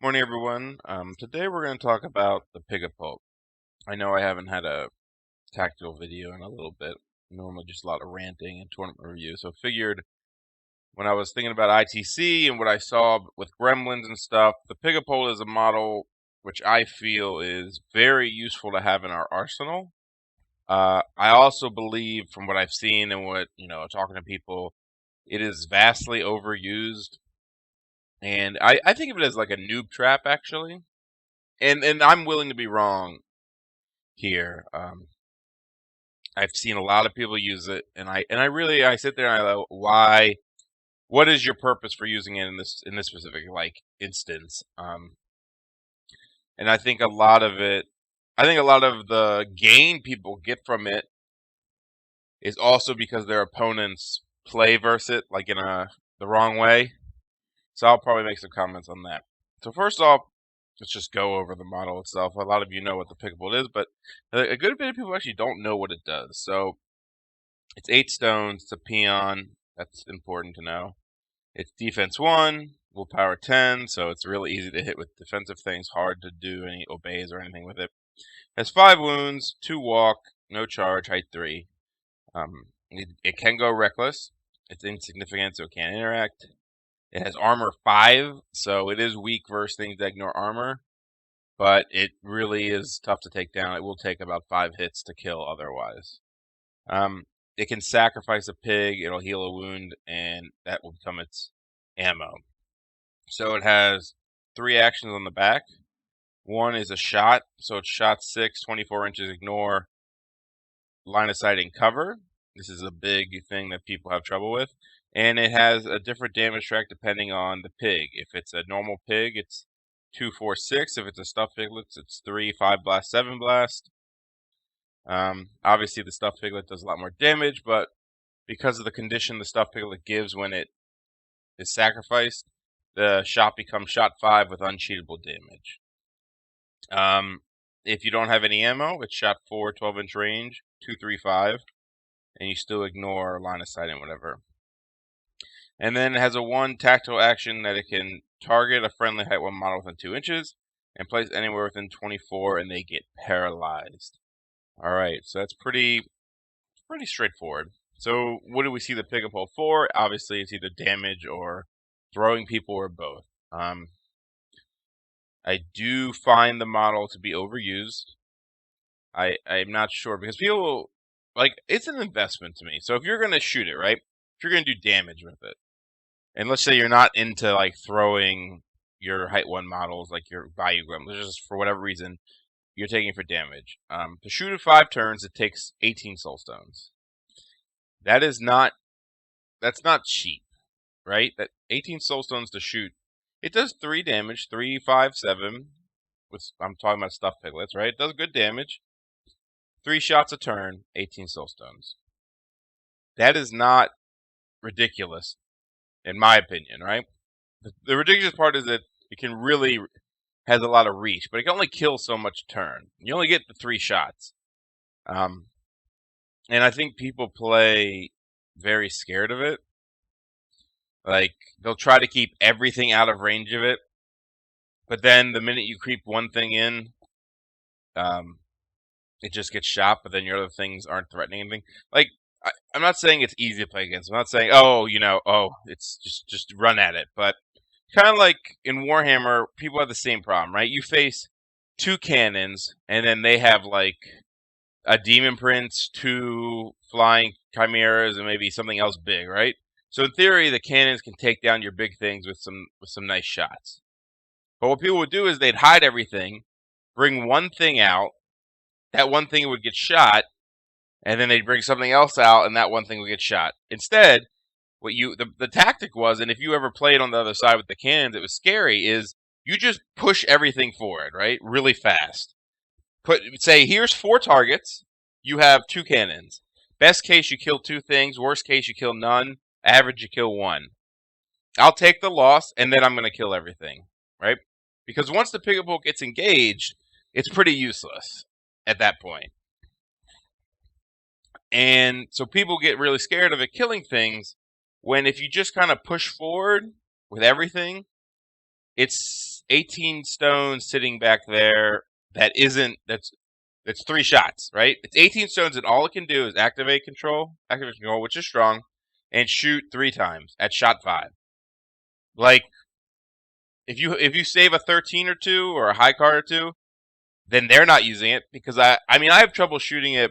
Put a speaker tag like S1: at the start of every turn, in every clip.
S1: Morning, everyone. Today we're going to talk about the Pigapult. I know I haven't had a tactical video in a little bit. Normally just a lot of ranting and tournament review. So figured when I was thinking about ITC and what I saw with Gremlins and stuff, the Pigapult is a model which I feel is very useful to have in our arsenal. I also believe from what I've seen and what, talking to people, it is vastly overused. And I think of it as like a noob trap, actually. And I'm willing to be wrong here. I've seen a lot of people use it, and I sit there and I go, why? What is your purpose for using it in this specific instance? And I think a lot of the gain people get from it is also because their opponents play versus it like in the wrong way. So I'll probably make some comments on that. So first off, let's just go over the model itself. A lot of you know what the Pigapult is, but a good bit of people actually don't know what it does. So it's 8 stones, it's a peon. That's important to know. It's defense 1, willpower 10, so it's really easy to hit with defensive things, hard to do any obeys or anything with it. Has 5 wounds, 2 walk, no charge, height 3. It can go reckless. It's insignificant, so it can't interact. It has armor 5, so it is weak versus things that ignore armor, but it really is tough to take down. It will take about 5 hits to kill otherwise. It can sacrifice a pig, it'll heal a wound, and that will become its ammo. So it has 3 actions on the back. One is a shot, so it's shot 6, 24 inches, ignore, line of sight, and cover. This is a big thing that people have trouble with. And it has a different damage track depending on the pig. If it's a normal pig, it's 2, 4, 6. If it's a stuffed piglet, it's 3, 5 blast, 7 blast. Obviously, the stuffed piglet does a lot more damage, but because of the condition the stuffed piglet gives when it is sacrificed, the shot becomes shot 5 with uncheatable damage. If you don't have any ammo, it's shot 4, 12-inch range, 2, 3, 5, and you still ignore line of sight and whatever. And then it has a 1 tactical action that it can target a friendly height 1 model within 2 inches and place anywhere within 24, and they get paralyzed. Alright, so that's pretty straightforward. So what do we see the Pigapult for? Obviously, it's either damage or throwing people or both. I do find the model to be overused. I'm not sure because people it's an investment to me. So if you're gonna shoot it, right? If you're gonna do damage with it, and let's say you're not into throwing your height 1 models like your value gremlins, just for whatever reason, you're taking it for damage. To shoot it 5 turns, it takes 18 soul stones. That's not cheap, right? That 18 soul stones to shoot. It does 3 damage, 3, 5, 7. I'm talking about stuffed piglets, right? It does good damage. 3 shots a turn, 18 soul stones. That is not ridiculous, in my opinion, right? The ridiculous part is that it can really has a lot of reach, but it can only kill so much a turn. You only get the 3 shots. And I think people play very scared of it. They'll try to keep everything out of range of it, but then the minute you creep one thing in, it just gets shot, but then your other things aren't threatening anything. I'm not saying it's easy to play against. I'm not saying, it's just run at it. But kind of like in Warhammer, people have the same problem, right? You face 2 cannons, and then they have a demon prince, 2 flying chimeras, and maybe something else big, right? So in theory, the cannons can take down your big things with some nice shots. But what people would do is they'd hide everything, bring one thing out, that one thing would get shot, and then they'd bring something else out, and that one thing would get shot. Instead, the tactic was, and if you ever played on the other side with the cannons, it was scary, is you just push everything forward, right? Really fast. Say, here's 4 targets, you have 2 cannons. Best case, you kill 2 things. Worst case, you kill none. Average, you kill 1. I'll take the loss, and then I'm going to kill everything, right? Because once the Pigapult gets engaged, it's pretty useless at that point. And so people get really scared of it killing things, when if you just kind of push forward with everything, it's It's 18 stones sitting back there that's 3 shots, right? It's 18 stones and all it can do is activate control, which is strong, and shoot 3 times at shot 5. Like, if you save a 13 or 2 or a high card or 2, then they're not using it, because I have trouble shooting it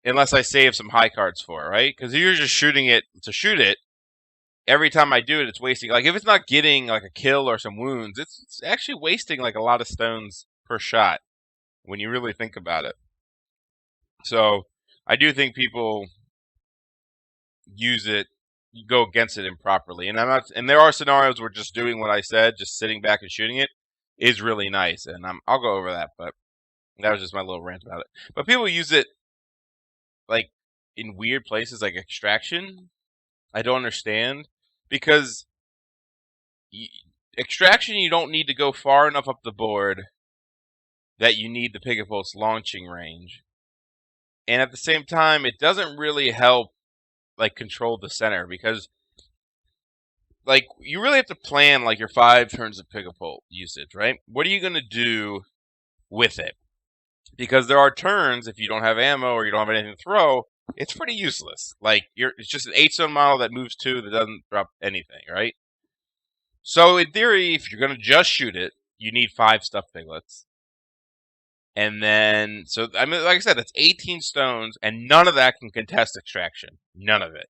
S1: unless I save some high cards for it, right? Because you're just shooting it to shoot it. Every time I do it, it's wasting. Like, if it's not getting like a kill or some wounds, it's actually wasting like a lot of stones per shot when you really think about it. So I do think people go against it improperly, and and there are scenarios where just doing what I said, just sitting back and shooting it, is really nice, and I'll go over that. But that was just my little rant about it. But people use it like in weird places, like extraction. I don't understand, because extraction, you don't need to go far enough up the board that you need the Pigapult's launching range, and at the same time, it doesn't really help like control the center, because like you really have to plan like your 5 turns of Pigapult usage, right? What are you gonna do with it? Because there are turns, if you don't have ammo or you don't have anything to throw, it's pretty useless. Like, it's just an 8-stone model that moves 2 that doesn't drop anything, right? So in theory, if you're gonna just shoot it, you need 5 stuffed piglets. And then, so I mean, like I said, that's 18 stones, and none of that can contest extraction. None of it.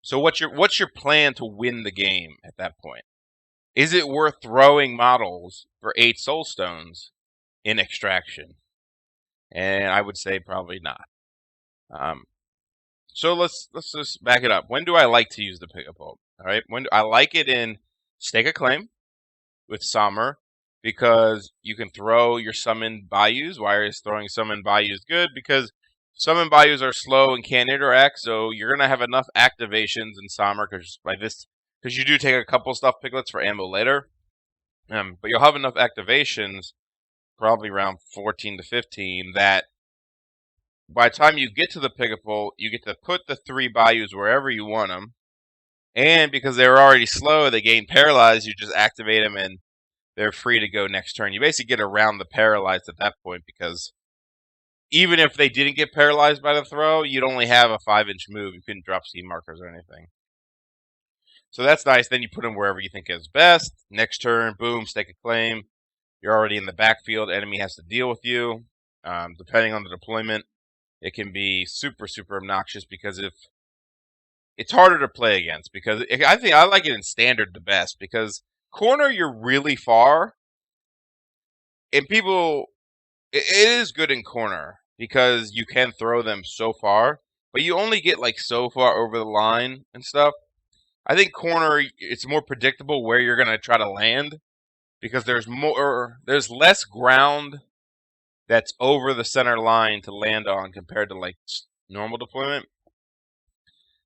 S1: So what's your plan to win the game at that point? Is it worth throwing models for 8 soul stones in extraction? And I would say probably not. So let's just back it up. When do I like to use the Pigapult? All right, I like it in Stake a Claim with Sommer, because you can throw your summoned Bayous. Why is throwing summoned Bayous good? Because summoned Bayous are slow and can't interact, so you're gonna have enough activations in Sommer, because you do take a couple stuffed piglets for ammo later. But you'll have enough activations, probably around 14 to 15, that by the time you get to the Pigapult, you get to put the 3 Bayous wherever you want them. And because they're already slow, they gain paralyzed, you just activate them and they're free to go next turn. You basically get around the paralyzed at that point, because even if they didn't get paralyzed by the throw, you'd only have a 5-inch move. You couldn't drop C markers or anything. So that's nice. Then you put them wherever you think is best. Next turn, boom, Stake a Claim. You're already in the backfield. Enemy has to deal with you. Depending on the deployment, it can be super, super obnoxious, because if it's harder to play against, because I think I like it in standard the best, because corner, you're really far, and it is good in corner because you can throw them so far, but you only get like so far over the line and stuff. I think corner, it's more predictable where you're gonna try to land, because there's less ground that's over the center line to land on compared to like normal deployment.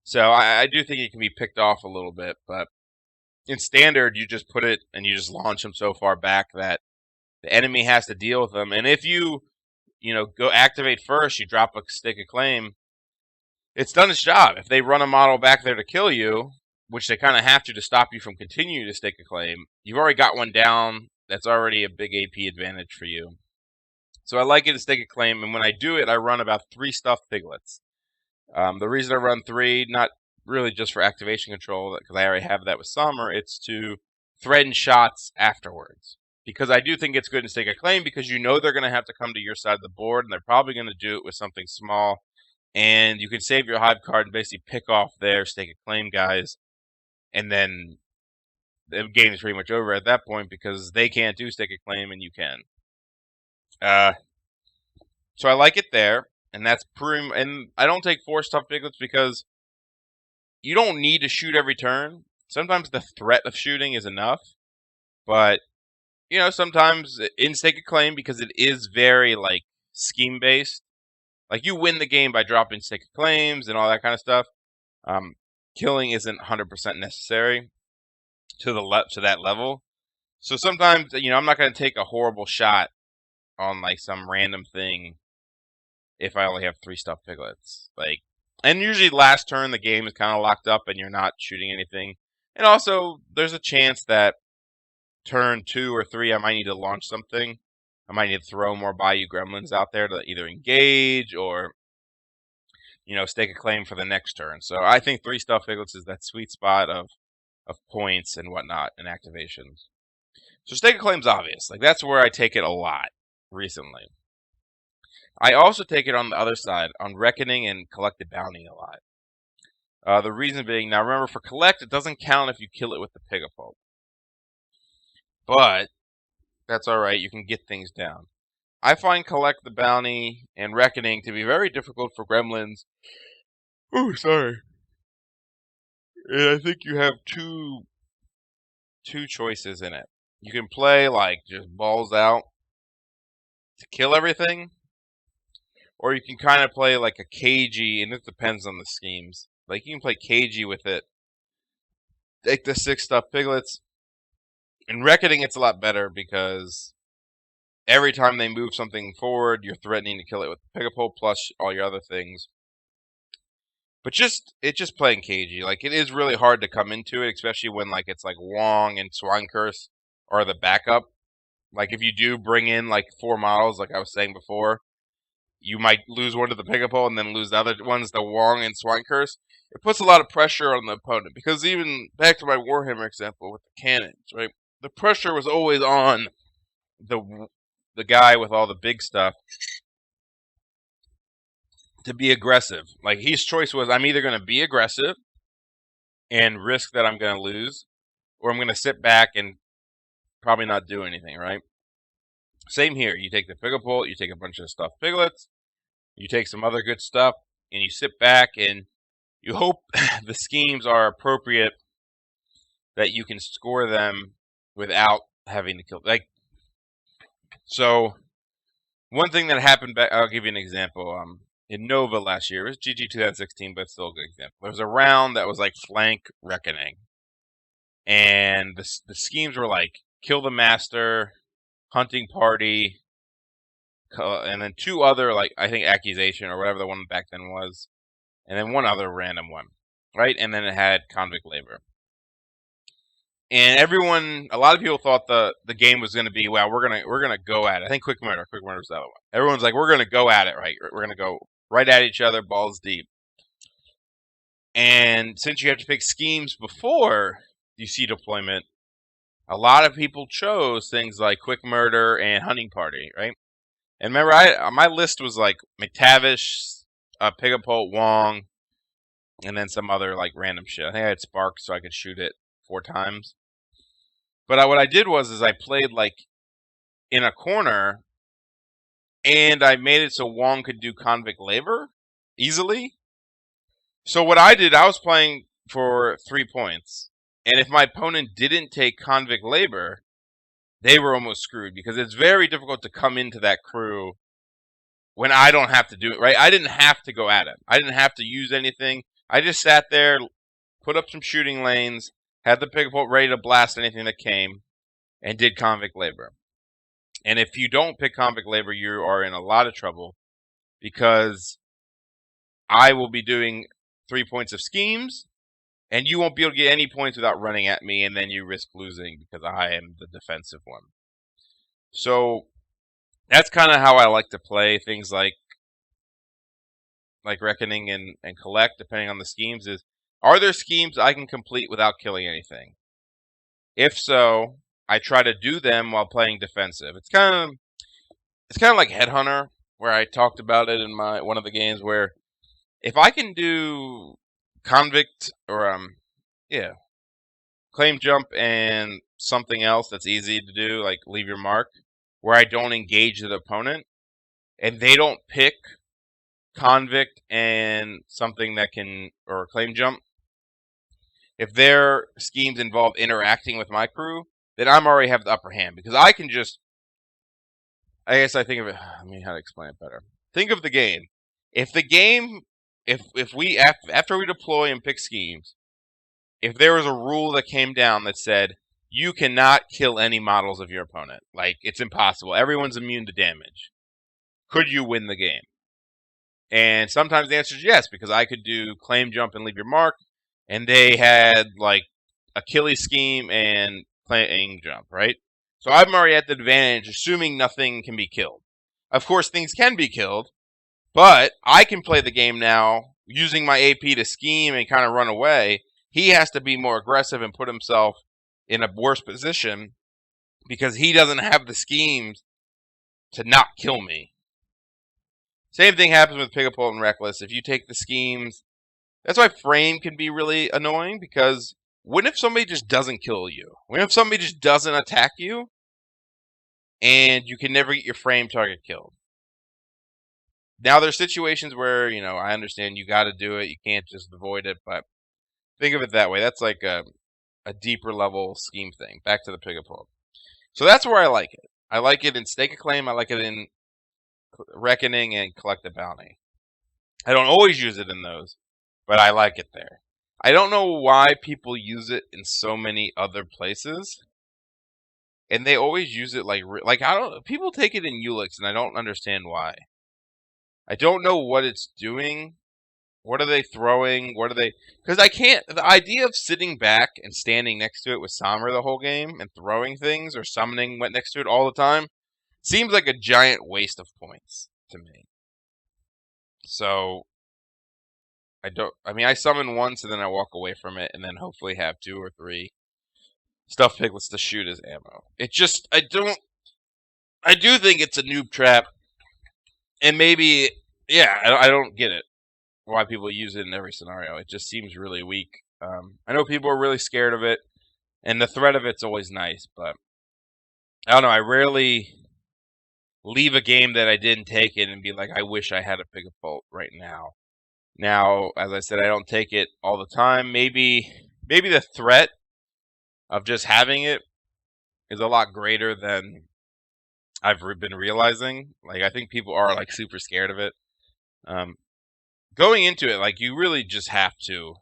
S1: So I do think it can be picked off a little bit, but in standard, you just put it and you just launch them so far back that the enemy has to deal with them. And if you go activate first, you drop a Stake a Claim, it's done its job. If they run a model back there to kill you, which they kind of have to stop you from continuing to Stake a Claim, you've already got one down. That's already a big AP advantage for you. So I like it to Stake a Claim, and when I do it, I run about 3 stuffed piglets. The reason I run 3, not really just for activation control, because I already have that with Sommer, it's to threaten shots afterwards. Because I do think it's good to Stake a Claim, because you know they're going to have to come to your side of the board, and they're probably going to do it with something small, and you can save your hive card and basically pick off their Stake a Claim guys, and then the game is pretty much over at that point, because they can't do Stake a Claim and you can. So I like it there, and that's and I don't take 4 stuffed piglets because you don't need to shoot every turn. Sometimes the threat of shooting is enough, but sometimes in Stake a Claim, because it is very like scheme based, like you win the game by dropping Stake a Claims and all that kind of stuff. Killing isn't 100% necessary to that level. So sometimes I'm not going to take a horrible shot on like some random thing if I only have 3 stuffed piglets. And usually last turn the game is kind of locked up and you're not shooting anything. And also there's a chance that turn 2 or 3, I might need to launch something. I might need to throw more Bayou Gremlins out there to either engage or, stake a claim for the next turn. So I think 3 Stuffed Piglets is that sweet spot of points and whatnot and activations. So stake a claim's obvious. Like, that's where I take it a lot recently. I also take it on the other side, on Reckoning and Collected Bounty a lot. The reason being, now remember, for Collect, it doesn't count if you kill it with the Pigapult. But that's alright, you can get things down. I find Collect the Bounty and Reckoning to be very difficult for Gremlins. Oh, sorry. And I think you have two choices in it. You can play, like, just balls out to kill everything, or you can kind of play like a cagey, and it depends on the schemes. Like, you can play cagey with it. Take the 6 Stuffed Piglets. In Reckoning, it's a lot better because every time they move something forward, you're threatening to kill it with the Pigapult plus all your other things. But it's just playing cagey. Like, it is really hard to come into it, especially when, like, it's like Wong and Swine Curse are the backup. Like, if you do bring in, like, 4 models, like I was saying before, you might lose one to the Pigapult and then lose the other ones to Wong and Swine Curse. It puts a lot of pressure on the opponent, because even back to my Warhammer example with the cannons, right? The pressure was always on the guy with all the big stuff to be aggressive. Like, his choice was, I'm either going to be aggressive and risk that I'm going to lose, or I'm going to sit back and probably not do anything, right? Same here. You take the Pigapult, you take a bunch of Stuffed Piglets, you take some other good stuff, and you sit back and you hope the schemes are appropriate, that you can score them without having to kill. Like, so one thing that happened back, I'll give you an example. In Nova last year, it was GG 2016, but still a good example. There was a round that was like flank Reckoning, and the schemes were like kill the Master, Hunting Party, and then 2 other, like, I think Accusation or whatever the one back then was, and then 1 other random one, right? And then it had Convict Labor. And a lot of people thought the game was going to be, well, we're gonna go at it. I think Quick Murder's the other one. Everyone's like, we're gonna go at it, right? We're gonna go right at each other, balls deep. And since you have to pick schemes before you see deployment, a lot of people chose things like Quick Murder and Hunting Party, right? And remember, my list was like McTavish, Pigapult, Wong, and then some other like random shit. I think I had Spark so I could shoot it 4 times. But what I did was I played like in a corner, and I made it so Wong could do Convict Labor easily. So what I did, I was playing for 3 points, and if my opponent didn't take Convict Labor, they were almost screwed, because it's very difficult to come into that crew when I don't have to do it, right? I didn't have to go at it. I didn't have to use anything. I just sat there, put up some shooting lanes, had the Pigapult ready to blast anything that came, and did Convict Labor. And if you don't pick Convict Labor, you are in a lot of trouble, because I will be doing 3 points of schemes, and you won't be able to get any points without running at me, and then you risk losing because I am the defensive one. So that's kind of how I like to play things like Reckoning and Collect, depending on the schemes. Are there schemes I can complete without killing anything? If so, I try to do them while playing defensive. It's kind of like Headhunter, where I talked about it in one of the games, where if I can do Convict or Claim Jump and something else that's easy to do, like Leave Your Mark, where I don't engage the opponent, and they don't pick Convict and something that can, or Claim Jump, if their schemes involve interacting with my crew, then I'm already have the upper hand, because I can just, I guess I think of it, how to explain it better. Think of the game. If we, after we deploy and pick schemes, if there was a rule that came down that said, you cannot kill any models of your opponent, like, it's impossible, everyone's immune to damage, could you win the game? And sometimes the answer is yes, because I could do Claim Jump and Leave Your Mark, and they had, like, Achilles scheme and playing jump, right? So I'm already at the advantage, assuming nothing can be killed. Of course, things can be killed, but I can play the game now using my AP to scheme and kind of run away. He has to be more aggressive and put himself in a worse position because he doesn't have the schemes to not kill me. Same thing happens with Pigapult and Reckless. If you take the schemes, that's why frame can be really annoying, because what if somebody just doesn't kill you? What if somebody just doesn't attack you and you can never get your frame target killed? Now, there's situations where, I understand you got to do it. You can't just avoid it, but think of it that way. That's like a deeper level scheme thing. Back to the Pigapult. So that's where I like it. I like it in Stake a Claim. I like it in Reckoning and Collect a Bounty. I don't always use it in those, but I like it there. I don't know why people use it in so many other places, and they always use it like I don't. People take it in Ulix, and I don't understand why. I don't know what it's doing. What are they throwing? What are they? Because I can't. The idea of sitting back and standing next to it with Somber the whole game and throwing things or summoning went next to it all the time seems like a giant waste of points to me. So I summon once and then I walk away from it and then hopefully have 2 or 3 stuffed piglets to shoot as ammo. I do think it's a noob trap, and maybe, I don't get it, why people use it in every scenario. It just seems really weak. I know people are really scared of it, and the threat of it's always nice, but I don't know, I rarely leave a game that I didn't take it and be like, I wish I had a Pigapult right now. Now, as I said, I don't take it all the time. Maybe the threat of just having it is a lot greater than I've been realizing. Like, I think people are like super scared of it. Going into it, like, you really just have to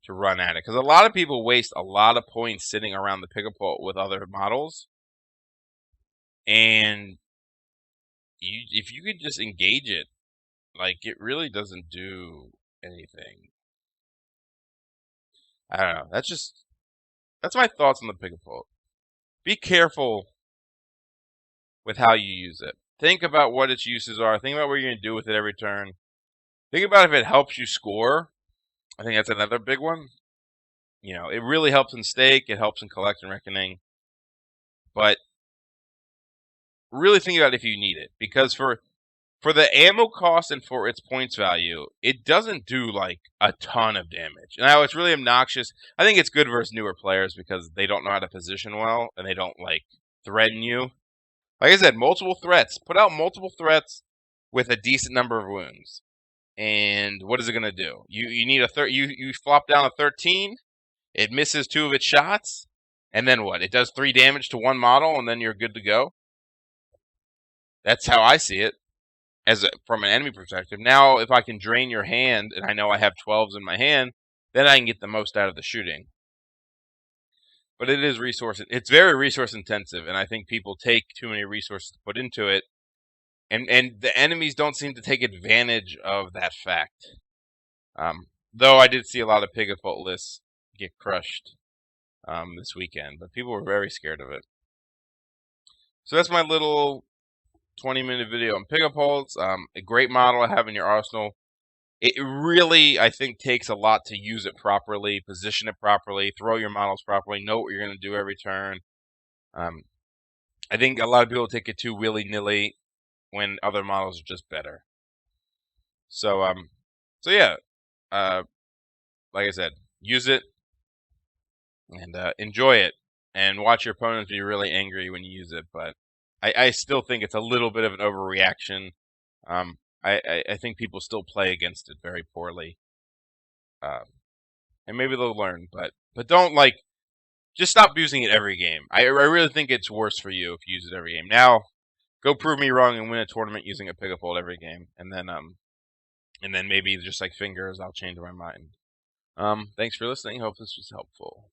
S1: run at it, because a lot of people waste a lot of points sitting around the Pigapult with other models, and if you could just engage it, like, it really doesn't do anything. I don't know. That's my thoughts on the Pigapult. Be careful with how you use it. Think about what its uses are. Think about what you're going to do with it every turn. Think about if it helps you score. I think that's another big one. It really helps in Stake. It helps in Collect and Reckoning. But really think about if you need it. Because for the ammo cost and for its points value, it doesn't do like a ton of damage. Now, it's really obnoxious. I think it's good versus newer players because they don't know how to position well and they don't like threaten you. Like I said, multiple threats. Put out multiple threats with a decent number of wounds. And what is it going to do? You need you flop down a 13, it misses 2 of its shots, and then what? It does 3 damage to one model, and then you're good to go? That's how I see it, from an enemy perspective. Now, if I can drain your hand, and I know I have 12s in my hand, then I can get the most out of the shooting. But it's very resource intensive, and I think people take too many resources to put into it, and the enemies don't seem to take advantage of that fact. Though I did see a lot of Pigapult lists get crushed this weekend, but people were very scared of it. So that's my little 20-minute video on Pigapults. A great model to have in your arsenal. It really, I think, takes a lot to use it properly, position it properly, throw your models properly, know what you're going to do every turn. I think a lot of people take it too willy-nilly when other models are just better. So yeah, like I said, use it and enjoy it, and watch your opponents be really angry when you use it. But I still think it's a little bit of an overreaction. I think people still play against it very poorly, and maybe they'll learn. But don't just stop using it every game. I really think it's worse for you if you use it every game. Now, go prove me wrong and win a tournament using a Pigapult every game, and then maybe just like Fingers, I'll change my mind. Thanks for listening. Hope this was helpful.